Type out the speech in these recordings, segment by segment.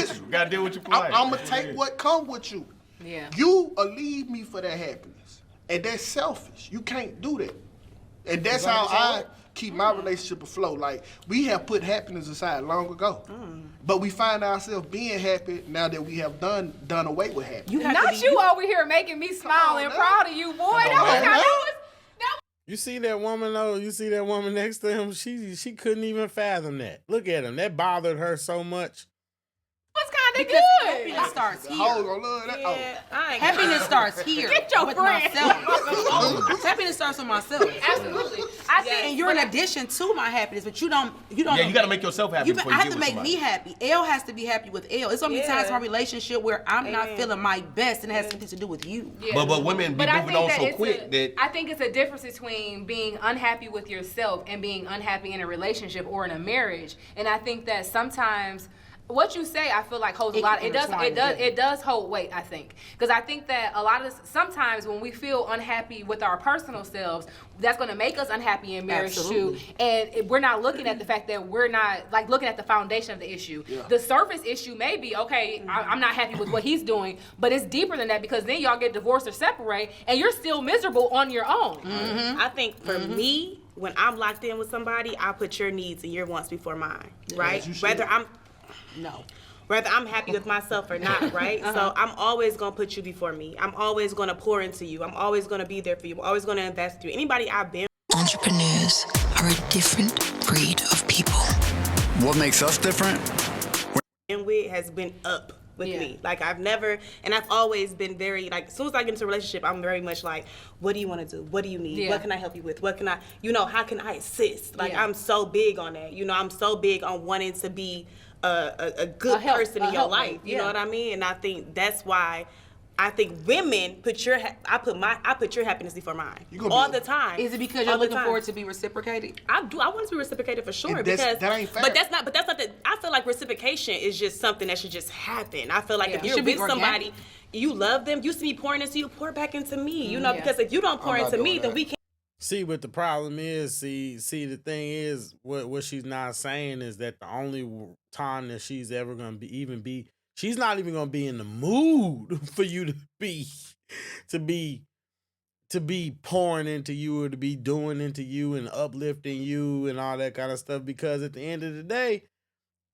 with you. Gotta deal with your plight. I'm gonna take what come with you. Yeah. You leave me for that happiness, and that's selfish. You can't do that, and that's how I keep my relationship afloat. Like, we have put happiness aside long ago, but we find ourselves being happy now that we have done away with happiness. Not you over here making me smile and proud of you, boy. That was You see that woman though? You see that woman next to him? She couldn't even fathom that. Look at him. That bothered her so much. was kind of good. Happiness starts here. Hoes gonna love that. Happiness starts here. Get your with friend. myself. Happiness starts with myself. Absolutely. I think, and you're an addition to my happiness, but you don't. Yeah, you gotta make yourself happy. I have to make me happy. L has to be happy with L. It's gonna be times in my relationship where I'm not feeling my best, and it has something to do with you. Yeah. But women be moving on so quick that I think it's a difference between being unhappy with yourself and being unhappy in a relationship or in a marriage. And I think that sometimes what you say, I feel like holds a lot. It does hold weight, I think, because I think that a lot of sometimes when we feel unhappy with our personal selves, that's going to make us unhappy in marriage too. And we're not looking at the fact that we're not like looking at the foundation of the issue. Yeah. The surface issue may be okay. I'm not happy with what he's doing, but it's deeper than that because then y'all get divorced or separate, and you're still miserable on your own. I think for me, when I'm locked in with somebody, I put your needs and your wants before mine, right? Whether I'm happy with myself or not, right? So I'm always gonna put you before me. I'm always gonna pour into you. I'm always gonna be there for you. I'm always gonna invest in you. Anybody I've been. Entrepreneurs are a different breed of people. What makes us different? And with has been up with me. Like I've always been very, like, as soon as I get into a relationship, I'm very much like, what do you want to do? What do you need? Yeah. What can I help you with? What can I, how can I assist? Like I'm so big on that. I'm so big on wanting to be a good person in your life. You know what I mean? And I think that's why I think women put your happiness before mine all the time. Is it because you're looking for it to be reciprocated? I want it to be reciprocated for sure. That ain't fair. But that's not I feel like reciprocation is just something that should just happen. I feel like if you're with somebody, you love them, you see me pouring into you, pour back into me. Because if you don't pour into me, then we can't. See, what the problem is, the thing is, what she's not saying is that the only time that she's ever going to be, she's not even going to be in the mood for you to be pouring into you or to be doing into you and uplifting you and all that kind of stuff. Because at the end of the day,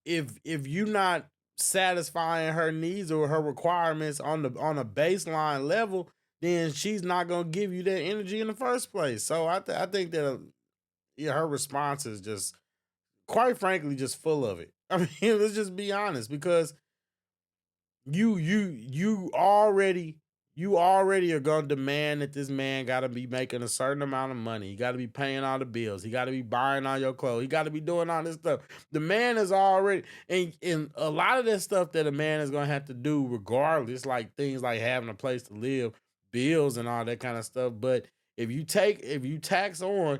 if you're not satisfying her needs or her requirements on a baseline level, then she's not going to give you that energy in the first place. So I think that her response is just, quite frankly, just full of it. I mean, let's just be honest, because you already are going to demand that this man got to be making a certain amount of money. He got to be paying all the bills. He got to be buying all your clothes. He got to be doing all this stuff. The man is already, and a lot of that stuff that a man is going to have to do regardless, like things like having a place to live, bills and all that kind of stuff. But if you tax on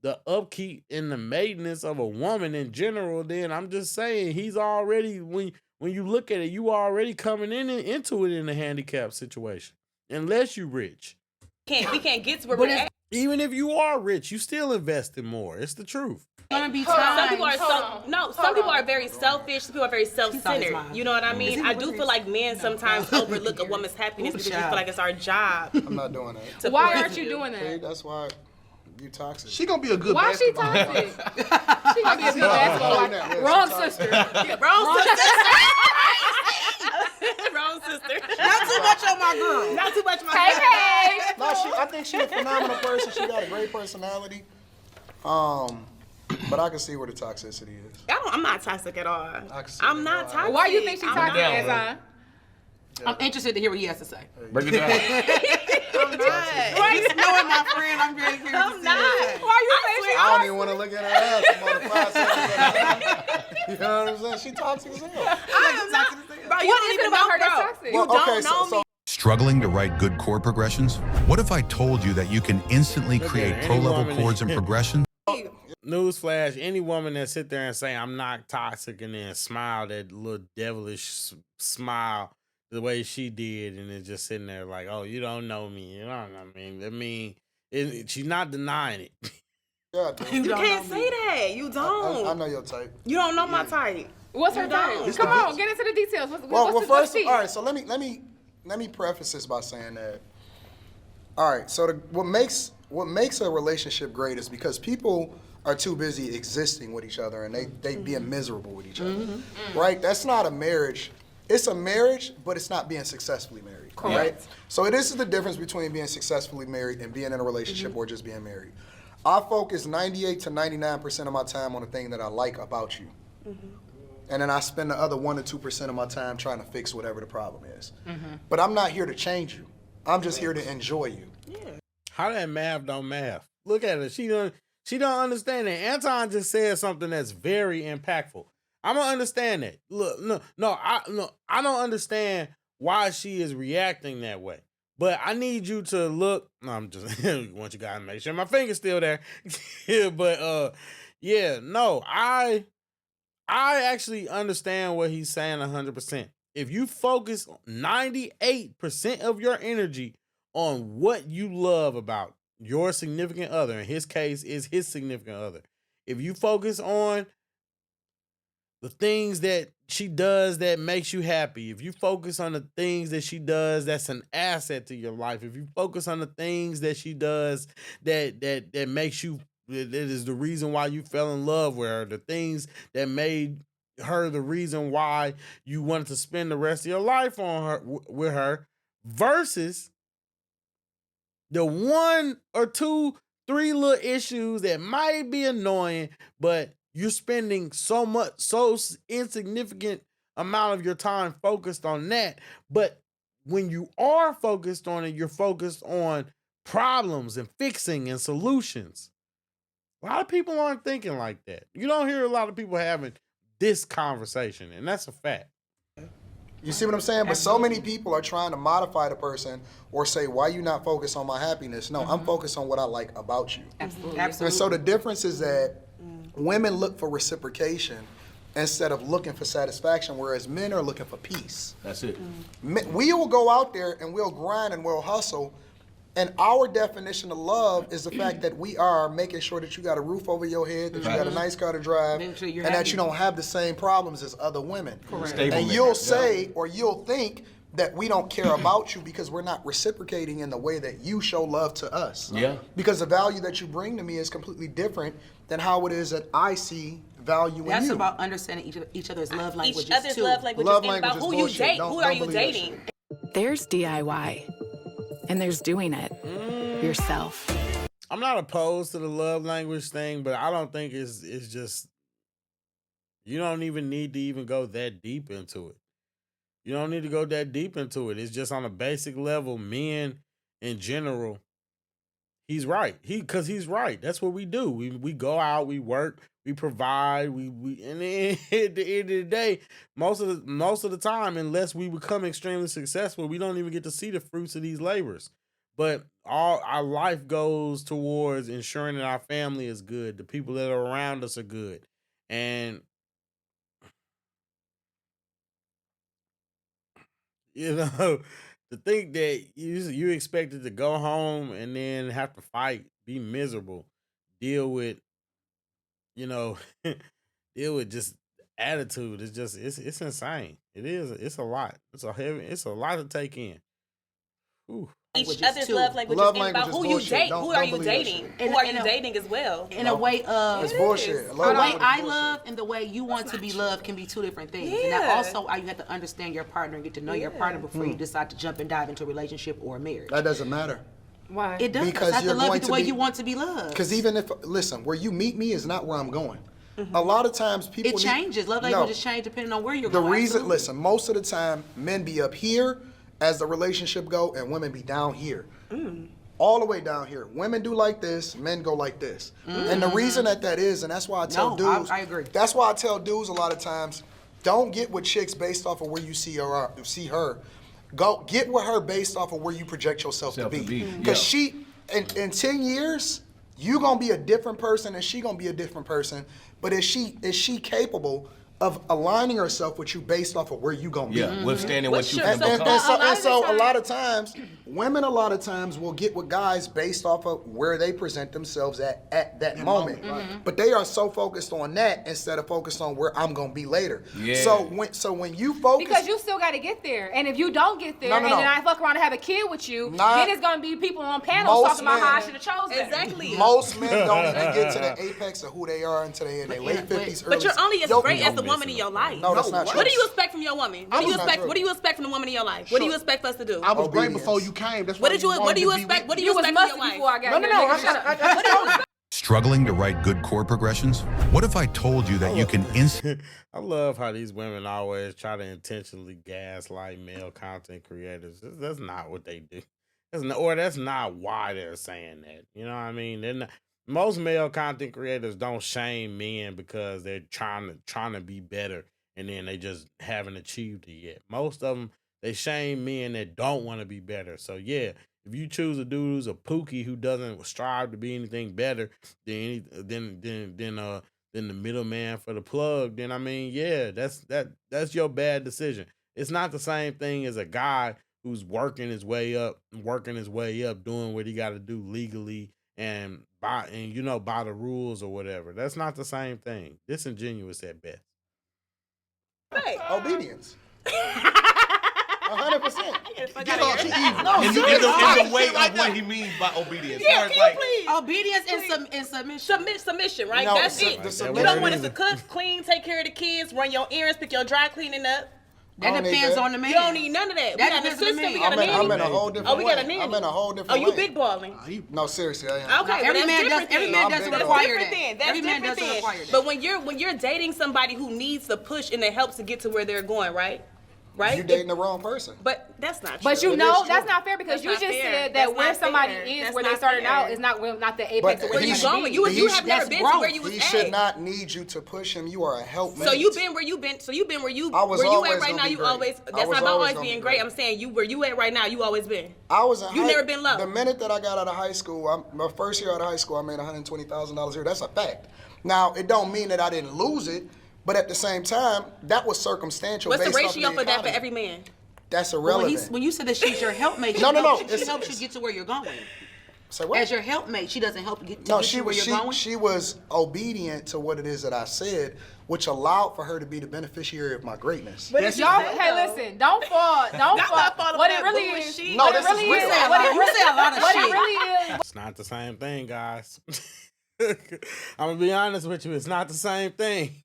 the upkeep and the maintenance of a woman in general, then I'm just saying he's already, when you look at it, you already coming into it in a handicapped situation. Unless you rich. We can't get to where we're at. Even if you are rich, you still investing more. It's the truth. Gonna be some people are very selfish. Some people are very self-centered. You know what I mean? I do feel like men sometimes overlook a woman's happiness because we feel like it's our job. I'm not doing that. Why aren't you doing that? See, that's why you toxic. She gonna be a good Why basketball she toxic? She gonna be a good basketball player. Wrong sister. Wrong sister. Wrong sister. Not too much on my girl. Not too much on my girl. Hey. No, I think she's a phenomenal person. She got a great personality. But I can see where the toxicity is. I'm not toxic at all. I'm not toxic. Why do you think she's toxic, Anton? I'm interested to hear what he has to say. Break it down. I'm not. Right? Knowing my friend, I'm very curious. I'm not. Why you think she's I don't even want to look at her ass. I'm on the process. You know what I'm saying? She toxic as hell. I'm not. Bro, you What don't is even it about know, her that's bro. toxic? You don't know me. Struggling to write good chord progressions? What if I told you that you can instantly create pro-level chords and progressions? Newsflash, any woman that sit there and say, I'm not toxic, and then smile that little devilish smile the way she did, and it's just sitting there like, oh, you don't know me. You don't know me. I mean, she's not denying it. Yeah, you can't say that. You don't. I know your type. You don't know my type. What's her thing? Come on, get into the details. Well, first, all right. So let me preface this by saying that. All right. So what makes a relationship great is because people are too busy existing with each other and they being miserable with each other, right? That's not a marriage. It's a marriage, but it's not being successfully married, right? So this is the difference between being successfully married and being in a relationship or just being married. I focus 98 to 99% of my time on the thing that I like about you. And then I spend the other 1 to 2% of my time trying to fix whatever the problem is. But I'm not here to change you. I'm just here to enjoy you. How that math don't math? Look at her. She don't understand that. Anton just said something that's very impactful. I'm gonna understand that. Look, I don't understand why she is reacting that way. But I need you to look. No, I'm just want you guys to make sure my finger's still there. But I actually understand what he's saying 100%. If you focus 98% of your energy on what you love about your significant other, in his case is his significant other. If you focus on the things that she does that makes you happy, if you focus on the things that she does that's an asset to your life, if you focus on the things that she does that makes you, that is the reason why you fell in love with her, the things that made her the reason why you wanted to spend the rest of your life with her, versus the 1 or 2, 3 little issues that might be annoying, but you're spending so insignificant amount of your time focused on that. But when you are focused on it, you're focused on problems and fixing and solutions. A lot of people aren't thinking like that. You don't hear a lot of people having this conversation, and that's a fact. You see what I'm saying? But so many people are trying to modify the person or say, why you not focused on my happiness? No, I'm focused on what I like about you. Absolutely. And so the difference is that women look for reciprocation instead of looking for satisfaction, whereas men are looking for peace. That's it. We will go out there and we'll grind and we'll hustle, and our definition of love is the fact that we are making sure that you got a roof over your head, that you got a nice car to drive, and that you don't have the same problems as other women. And you'll say, or you'll think, that we don't care about you because we're not reciprocating in the way that you show love to us. Because the value that you bring to me is completely different than how it is that I see value in you. That's about understanding each other's love languages Each other's too. love languages, and about who you date. Who are you dating? There's DIY, and there's doing it yourself. I'm not opposed to the love language thing, but I don't think it's just, you don't even need to even go that deep into it. You don't need to go that deep into it. It's just on a basic level, men in general, he's right. Because he's right. That's what we do. We go out, we work, we provide, and then at the end of the day, most of the time, unless we become extremely successful, we don't even get to see the fruits of these labors. But all our life goes towards ensuring that our family is good, the people that are around us are good. And you know, to think that you expected to go home and then have to fight, be miserable, deal with, deal with just attitude. It's just, it's insane. It is. It's a lot. It's a lot to take in. Ooh. Each other's love languages, and about who you date. Who are you dating? Who are you dating as well? In a way of it's bullshit. The way I love and the way you want to be loved can be two different things. And that also, you have to understand your partner and get to know your partner before you decide to jump and dive into a relationship or a marriage. That doesn't matter. Why? It does. Because I have you're to love going you the to way be, you want to be loved. Because even if, listen, where you meet me is not where I'm going. A lot of times people it changes. Love languages change depending on where you're going. The reason, listen, most of the time men be up here as the relationship go, and women be down here. All the way down here. Women do like this, men go like this. And the reason that is, and that's why I tell dudes, I agree. That's why I tell dudes a lot of times, don't get with chicks based off of where you see her. Go get with her based off of where you project yourself to be. Because she, in 10 years, you gonna be a different person and she gonna be a different person. But is she capable of aligning herself with you based off of where you gonna be? Withstanding what you can and so a lot of times women a lot of times will get with guys based off of where they present themselves at that moment. But they are so focused on that instead of focused on where I'm gonna be later. Yeah. So when you focus, because you still got to get there, and if you don't get there, and then I fuck around and have a kid with you, then it's gonna be people on panels talking about how I should have chosen. Exactly. Most men don't even get to the apex of who they are until they're in their late 50s, early. But you're only as great as the woman in your life. No, that's not true. What do you expect from your woman? What do you expect? What do you expect from the woman in your life? What do you expect us to do? I was great before you came. That's what do you expect? What do you expect from your wife? Before I got Struggling to write good chord progressions? What if I told you that you can I love how these women always try to intentionally gaslight male content creators. That's not what they do. That's not why they're saying that. You know what I mean? They're not, most male content creators don't shame men because they're trying to be better and then they just haven't achieved it yet. Most of them, they shame men that don't want to be better. So yeah, if you choose a dude who's a pookie who doesn't strive to be anything better than the middleman for the plug, then I mean, yeah, that's your bad decision. It's not the same thing as a guy who's working his way up, doing what he got to do legally and by the rules or whatever. That's not the same thing. Disingenuous at best. Right. Obedience. 100%. In the way of what he means by obedience. Yeah, can you please? Obedience and submission. Submission, right? No, That's it. You don't want us to cook, clean, take care of the kids, run your errands, pick your dry cleaning up. That depends on the man. You don't need none of that. We got an assistant, we got a nanny. I'm in a whole different we got a way. nanny. I'm in a whole different way. Oh, you big balling. No, seriously, I am. Okay, every man doesn't require that. Every man doesn't require that. But when you're dating somebody who needs the push and the help to get to where they're going, right? You're dating the wrong person. But that's not true. But you know that's not fair because you just said that where somebody is, where they started out, is not the apex of where you going. You have never been to where you was at. He should not need you to push him. You are a helpmate. So you've been where you've been. So you've been where you at right now. You always. That's not about always being great. I'm saying where you at right now. You always been. I was. You never been low. The minute that I got out of high school, my first year out of high school, I made $120,000 a year. That's a fact. Now it don't mean that I didn't lose it, but at the same time, that was circumstantial. What's the ratio for that for every man? That's irrelevant. When you said that she's your helpmate, she helps you get to where you're going. Say what? As your helpmate, she doesn't help you get to where you're going? She was obedient to what it is that I said, which allowed for her to be the beneficiary of my greatness. But y'all, hey, listen, don't fall. What it really is. No, this is real. You say a lot of shit. What it really is. It's not the same thing, guys. I'm gonna be honest with you. It's not the same thing.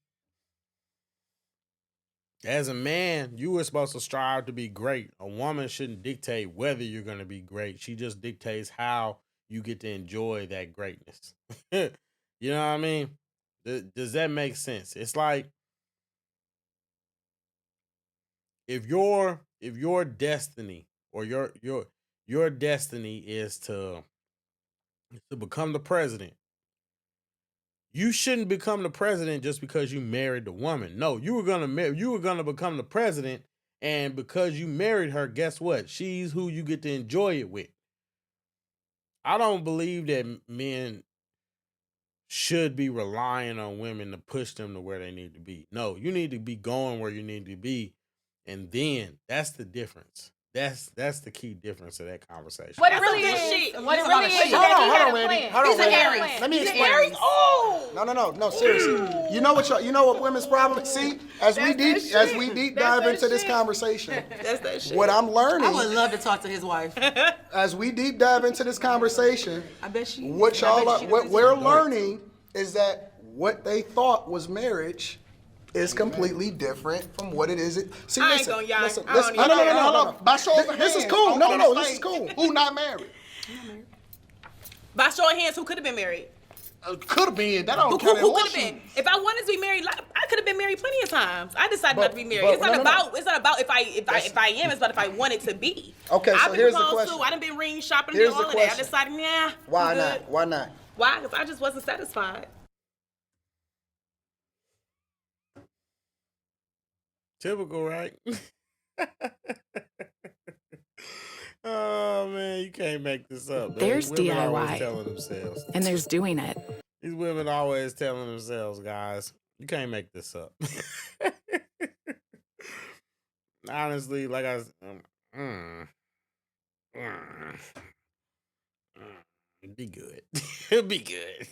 As a man, you were supposed to strive to be great. A woman shouldn't dictate whether you're going to be great. She just dictates how you get to enjoy that greatness. You know what I mean? Does that make sense? It's like if your destiny or your destiny is to become the president, you shouldn't become the president just because you married the woman. No, you were gonna become the president, and because you married her, guess what? She's who you get to enjoy it with. I don't believe that men should be relying on women to push them to where they need to be. No, you need to be going where you need to be, and then that's the difference. That's the key difference of that conversation. What it really is. What it really is. Hold on, Randy. Let me explain. Aries. Oh. No, seriously. You know what women's problem? See, as we deep dive into this conversation, that's that shit. What I'm learning. I would love to talk to his wife. As we deep dive into this conversation, I bet she. What we're learning is that what they thought was marriage is completely different from what it is. See, I listen, ain't gonna listen. No. By show of This is hands, cool. on This the is cool. Who not married? By show of hands, who could have been married? Could have been. That don't Who count. could have been? If I wanted to be married, I could have been married plenty of times. I decided not to be married. It's not about if I am. It's about if I wanted to be. Okay, so here's the question. I done been ring shopping Here's and all the of that. I question. decided, nah. Why not? Why not? Why? Because I just wasn't satisfied. Typical, right? Oh man, you can't make this up. Man. There's women DIY. always telling themselves. And there's doing it. These women always telling themselves, guys, you can't make this up. Honestly, like Be good. Be good.